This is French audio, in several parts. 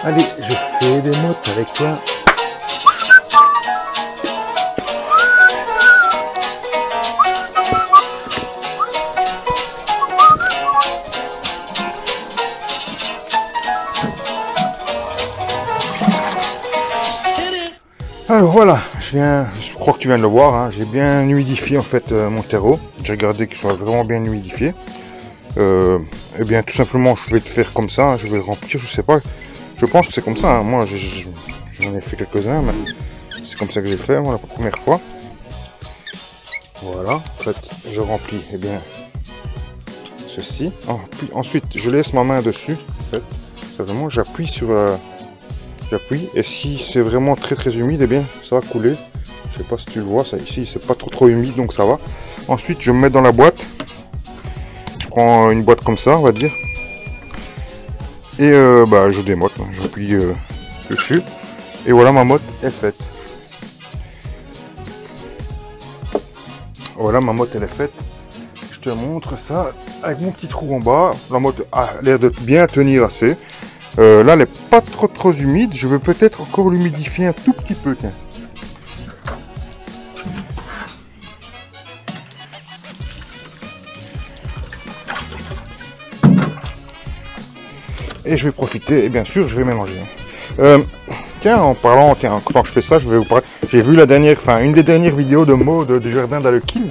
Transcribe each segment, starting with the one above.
Allez, je fais des mottes avec toi. Alors voilà, je crois que tu viens de le voir, hein, j'ai bien humidifié en fait mon terreau. J'ai regardé qu'il soit vraiment bien humidifié. Et bien tout simplement je vais te faire comme ça, je vais remplir, je sais pas, je pense que c'est comme ça, hein. Moi j'en ai fait quelques-uns, mais c'est comme ça que j'ai fait, moi, la première fois. Voilà, en fait je remplis ceci. Puis ensuite je laisse ma main dessus, en fait, simplement j'appuie sur j'appuie, et si c'est vraiment très humide, ça va couler. Je sais pas si tu le vois, ça ici c'est pas trop humide, donc ça va. Ensuite je me mets dans la boîte. Je prends une boîte comme ça, on va dire, et je démotte, j'appuie dessus, et voilà, ma motte est faite. Voilà, ma motte elle est faite. Je te montre ça avec mon petit trou en bas. La motte a l'air de bien tenir assez. Là elle n'est pas trop humide, je vais peut-être encore l'humidifier un tout petit peu, tiens. Et je vais profiter, et bien sûr je vais mélanger. Tiens, en parlant, quand je fais ça, je vais vous parler. J'ai vu une des dernières vidéos de Maud du jardin d'Alequin,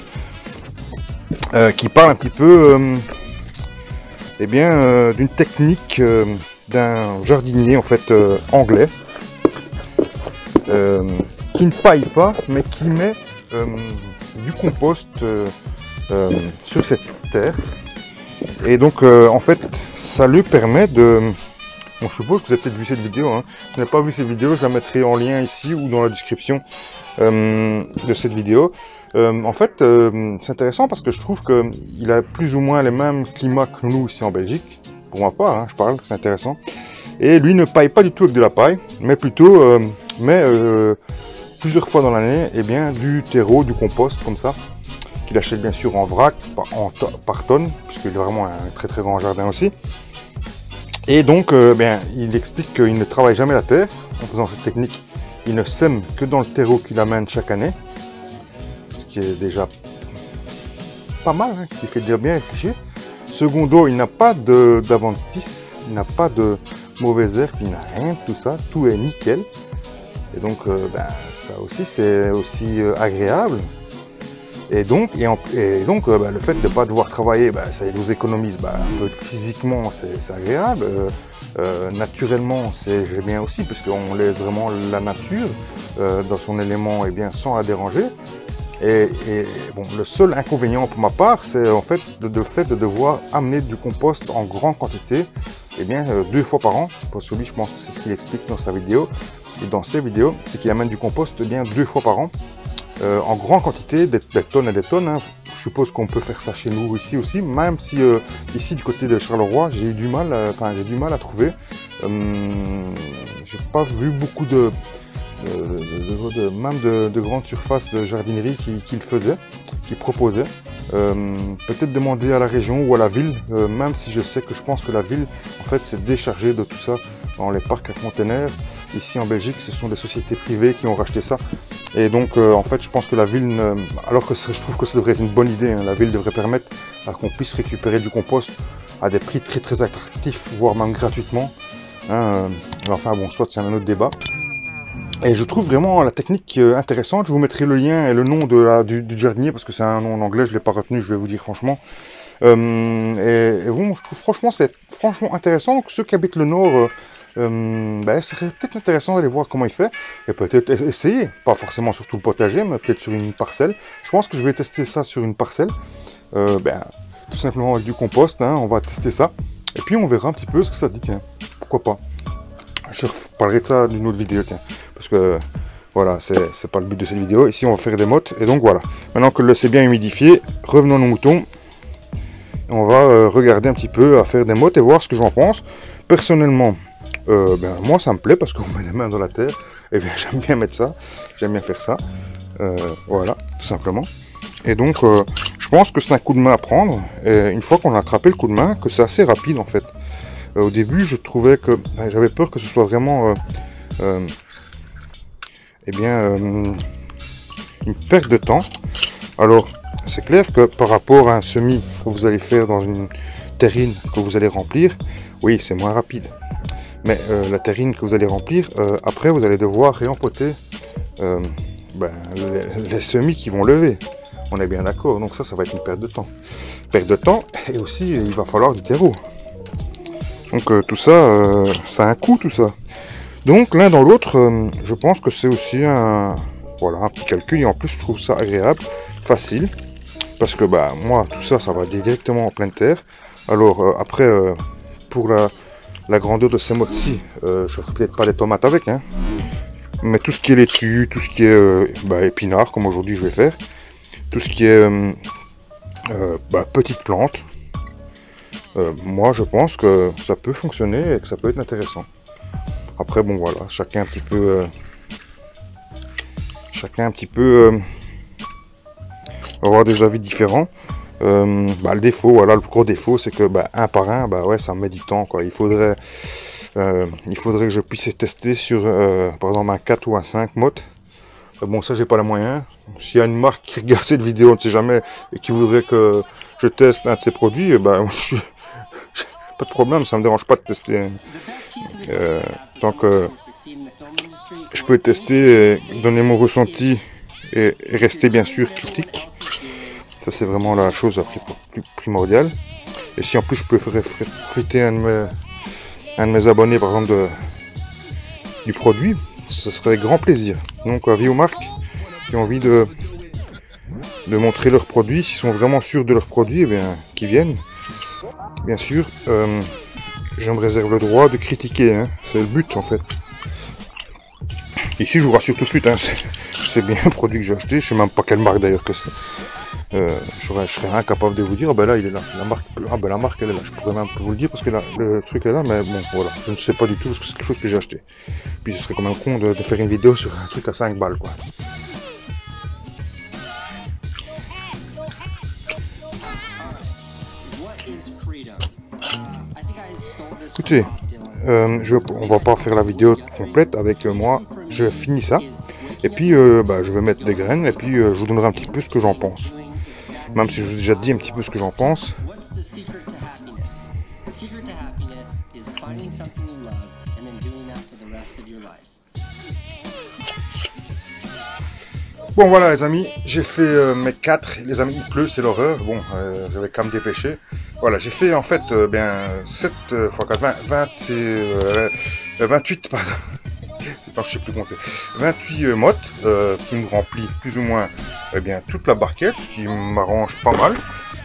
qui parle un petit peu d'une technique d'un jardinier en fait anglais, qui ne paille pas, mais qui met du compost sur cette terre. Et donc en fait ça lui permet de... Bon, je suppose que vous avez peut-être vu cette vidéo, hein. Si vous n'avez pas vu cette vidéo, je la mettrai en lien ici ou dans la description de cette vidéo. En fait c'est intéressant parce que je trouve qu'il a plus ou moins les mêmes climats que nous ici en Belgique. Pour ma part, hein, je parle, c'est intéressant. Et lui ne paille pas du tout avec de la paille, mais plutôt plusieurs fois dans l'année, du terreau, du compost comme ça, qu'il achète bien sûr en vrac, par tonne, puisqu'il a vraiment un très grand jardin aussi. Et donc, il explique qu'il ne travaille jamais la terre en faisant cette technique. Il ne sème que dans le terreau qu'il amène chaque année, ce qui est déjà pas mal, hein, qui fait déjà bien réfléchir. Secondo, il n'a pas d'adventice, il n'a pas de mauvaises herbes, il n'a rien de tout ça, tout est nickel. Et donc, ça aussi, c'est aussi agréable. Et donc, le fait de ne pas devoir travailler, ça nous économise un peu physiquement, c'est agréable. Naturellement, c'est bien aussi, parce qu'on laisse vraiment la nature dans son élément sans la déranger. Et bon, le seul inconvénient pour ma part, c'est en fait le fait de devoir amener du compost en grande quantité, 2 fois par an. Parce que lui, je pense que c'est ce qu'il explique dans sa vidéo et dans ses vidéos, c'est qu'il amène du compost 2 fois par an. En grande quantité, des tonnes et des tonnes, hein. Je suppose qu'on peut faire ça chez nous ici aussi, même si ici du côté de Charleroi, j'ai du mal à trouver. J'ai pas vu beaucoup de grandes surfaces de jardinerie qui le faisaient, qui proposaient. Peut-être demander à la région ou à la ville, même si je pense que la ville en fait s'est déchargée de tout ça dans les parcs à containers. Ici en Belgique, ce sont des sociétés privées qui ont racheté ça. Et donc, en fait, je pense que la ville, alors que je trouve que ça devrait être une bonne idée, hein, la ville devrait permettre à qu'on puisse récupérer du compost à des prix très attractifs, voire même gratuitement. Hein, enfin bon, soit c'est un autre débat. Et je trouve vraiment la technique intéressante. Je vous mettrai le lien et le nom du jardinier, parce que c'est un nom en anglais, je ne l'ai pas retenu, je vais vous dire franchement. Et bon, je trouve franchement, c'est franchement intéressant. Donc, ceux qui habitent le nord, ce serait peut-être intéressant d'aller voir comment il fait. Et peut-être essayer, pas forcément sur tout le potager, mais peut-être sur une parcelle. Je pense que je vais tester ça sur une parcelle. Tout simplement avec du compost, hein, on va tester ça. Et puis on verra un petit peu ce que ça dit, tiens. Pourquoi pas. Je parlerai de ça d'une autre vidéo, tiens. Parce que voilà, c'est pas le but de cette vidéo. Ici on va faire des mottes. Et donc voilà. Maintenant que c'est bien humidifié, revenons à nos moutons. On va regarder un petit peu à faire des mottes et voir ce que j'en pense. Personnellement, moi ça me plaît parce qu'on met les mains dans la terre. Et bien j'aime bien mettre ça. J'aime bien faire ça. Voilà, tout simplement. Et donc je pense que c'est un coup de main à prendre. Et une fois qu'on a attrapé le coup de main, que c'est assez rapide en fait. Au début, je trouvais que j'avais peur que ce soit vraiment eh bien, une perte de temps. Alors, c'est clair que par rapport à un semis que vous allez faire dans une terrine que vous allez remplir, oui, c'est moins rapide. Mais la terrine que vous allez remplir, après, vous allez devoir réempoter les semis qui vont lever. On est bien d'accord, donc ça va être une perte de temps. Perte de temps, et aussi, il va falloir du terreau. Donc tout ça, ça a un coût, tout ça. Donc l'un dans l'autre, je pense que c'est aussi un petit calcul. Et en plus, je trouve ça agréable, facile. Parce que moi, tout ça, ça va directement en pleine terre. Alors après, pour la grandeur de ces mots-ci, je ne ferai peut-être pas des tomates avec. Hein. Mais tout ce qui est laitue, tout ce qui est épinards, comme aujourd'hui je vais faire. Tout ce qui est petites plantes. Moi, je pense que ça peut fonctionner et que ça peut être intéressant. Après, bon, voilà, chacun un petit peu avoir des avis différents. Le défaut, voilà, le gros défaut, c'est que un par un, ouais, ça met du temps, quoi. Il faudrait que je puisse tester sur, par exemple, un 4 ou un 5 mottes. Bon, ça, j'ai pas les moyens. S'il y a une marque qui regarde cette vidéo, on ne sait jamais, et qui voudrait que je teste un de ces produits, je suis... pas de problème, ça me dérange pas de tester. Tant que je peux tester, donner mon ressenti et rester bien sûr critique. Ça, c'est vraiment la chose la plus primordiale. Et si en plus je peux faire profiter un de mes abonnés, par exemple, du produit, ce serait avec grand plaisir. Donc, avis aux marques qui ont envie de montrer leurs produits, s'ils sont vraiment sûrs de leurs produits, eh bien, qui viennent. Bien sûr, je me réserve le droit de critiquer, hein. C'est le but en fait. Ici, je vous rassure tout de suite, hein, c'est bien un produit que j'ai acheté, je sais même pas quelle marque d'ailleurs que c'est. Je serais incapable de vous dire, là il est là, la marque elle est là, je pourrais même vous le dire parce que là, le truc est là, mais bon voilà, je ne sais pas du tout parce que c'est quelque chose que j'ai acheté. Puis ce serait quand même con de faire une vidéo sur un truc à 5 balles quoi. Écoutez, on va pas faire la vidéo complète avec moi, je finis ça. Et puis je vais mettre des graines et puis je vous donnerai un petit peu ce que j'en pense. Même si je vous ai déjà dit un petit peu ce que j'en pense. Bon voilà les amis, j'ai fait mes 4, les amis il pleut, c'est l'horreur, bon j'avais qu'à me dépêcher. Voilà, j'ai fait en fait 7 x 4, 28, pardon. Non, je sais plus compter. 28 mottes qui me remplit plus ou moins toute la barquette, ce qui m'arrange pas mal.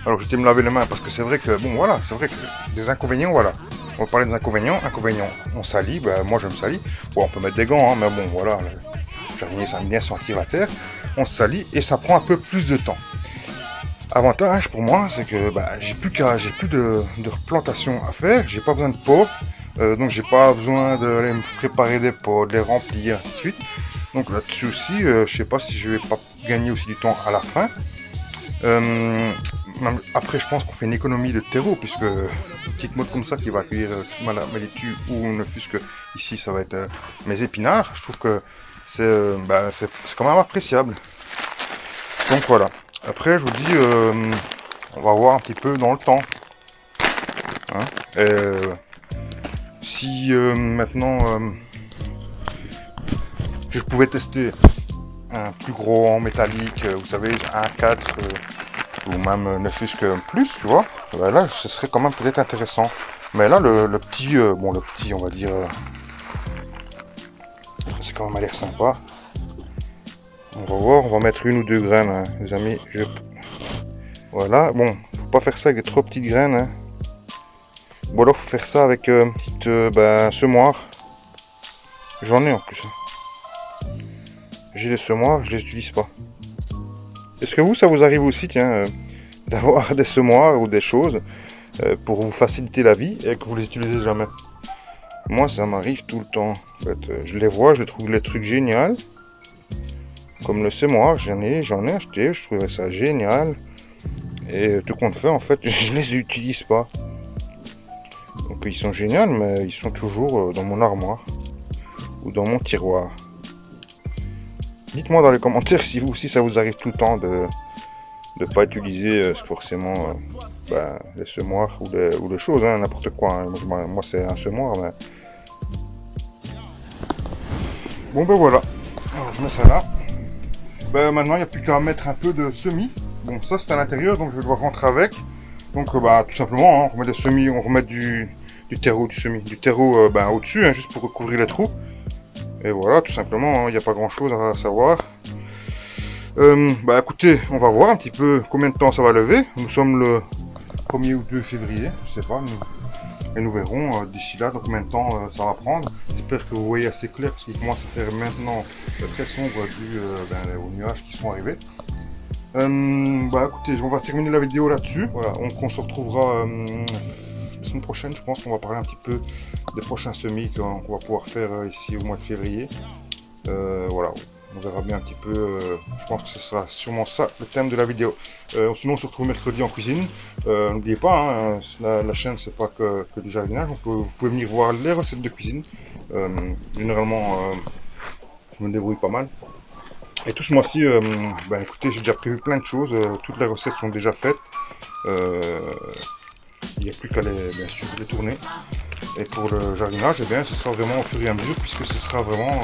Alors j'étais me laver les mains parce que c'est vrai que bon voilà, c'est vrai que des inconvénients, voilà. On va parler des inconvénients. Inconvénients, on salit, moi je me salis. Bon, on peut mettre des gants, hein, mais bon voilà, le jardinier ça aime bien sentir la terre. On se salit et ça prend un peu plus de temps. Avantage pour moi, c'est que j'ai plus de replantation à faire, j'ai pas besoin de pots. Donc j'ai pas besoin de me préparer des pots, de les remplir, ainsi de suite. Donc là-dessus aussi, je sais pas si je vais pas gagner aussi du temps à la fin. Après, je pense qu'on fait une économie de terreau, puisque une petite motte comme ça qui va accueillir ma laitue, ou ne fût-ce que ici, ça va être mes épinards. Je trouve que c'est quand même appréciable. Donc voilà. Après, je vous dis, on va voir un petit peu dans le temps. Hein, si maintenant je pouvais tester un plus gros en métallique, vous savez, un 4 ou même ne fût-ce que plus, tu vois, là ce serait quand même peut-être intéressant. Mais là le petit, le petit on va dire, c'est quand même à l'air sympa. On va voir, on va mettre 1 ou 2 graines, hein, les amis. Voilà, bon, faut pas faire ça avec des trop petites graines. Hein. Bon alors faut faire ça avec une petite semoir. J'en ai en plus. Hein. J'ai des semoirs, je les utilise pas. Est-ce que ça vous arrive aussi, tiens, d'avoir des semoirs ou des choses pour vous faciliter la vie et que vous les utilisez jamais? Moi ça m'arrive tout le temps. En fait, je les vois, je trouve les trucs géniaux. Comme le semoir, j'en ai acheté, je trouvais ça génial. Et tout compte fait, en fait, je les utilise pas. Donc qu'ils sont géniaux, mais ils sont toujours dans mon armoire ou dans mon tiroir. Dites-moi dans les commentaires si vous aussi ça vous arrive tout le temps de ne pas utiliser forcément les semoirs ou les choses, hein, n'importe quoi. Hein. Moi c'est un semoir, mais... Bon ben voilà, alors je mets ça là. Maintenant il n'y a plus qu'à mettre un peu de semis. Bon ça c'est à l'intérieur, donc je vais devoir rentrer avec. Donc tout simplement, hein, on remet des semis, on remet du terreau, du terreau au-dessus, hein, juste pour recouvrir les trous. Et voilà, tout simplement, il n'y a pas grand chose à savoir. Écoutez, on va voir un petit peu combien de temps ça va lever. Nous sommes le 1er ou 2 février, je sais pas, et nous verrons d'ici là donc combien de temps ça va prendre. J'espère que vous voyez assez clair parce qu'il commence à faire maintenant très sombre dû aux nuages qui sont arrivés. Écoutez, on va terminer la vidéo là-dessus. Voilà, on se retrouvera la semaine prochaine. Je pense qu'on va parler un petit peu des prochains semis qu'on va pouvoir faire ici au mois de février. Voilà, on verra bien un petit peu. Je pense que ce sera sûrement ça le thème de la vidéo. Sinon, on se retrouve mercredi en cuisine. N'oubliez pas, hein, la chaîne c'est pas que du jardinage. Vous pouvez venir voir les recettes de cuisine. Généralement, je me débrouille pas mal. Et tout ce mois-ci, écoutez, j'ai déjà prévu plein de choses. Toutes les recettes sont déjà faites. Il n'y a plus qu'à bien sûr les tourner. Et pour le jardinage, eh bien, ce sera vraiment au fur et à mesure, puisque ce sera vraiment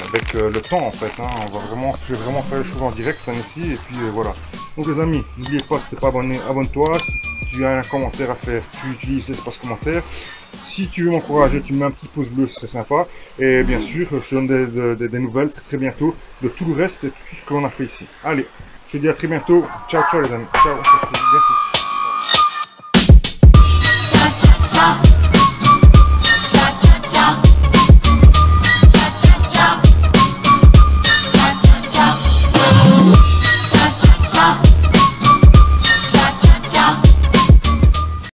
avec le temps en fait. Hein. Je vais vraiment faire les choses en direct cette année-ci. Et puis voilà. Donc les amis, n'oubliez pas, si tu n'es pas abonné, abonne-toi. Si tu as un commentaire à faire, tu utilises l'espace commentaire. Si tu veux m'encourager, tu me mets un petit pouce bleu, ce serait sympa. Et bien sûr, je te donne des nouvelles très bientôt de tout le reste et tout ce qu'on a fait ici. Allez, je te dis à très bientôt. Ciao, ciao les amis. Ciao, on se retrouve bientôt.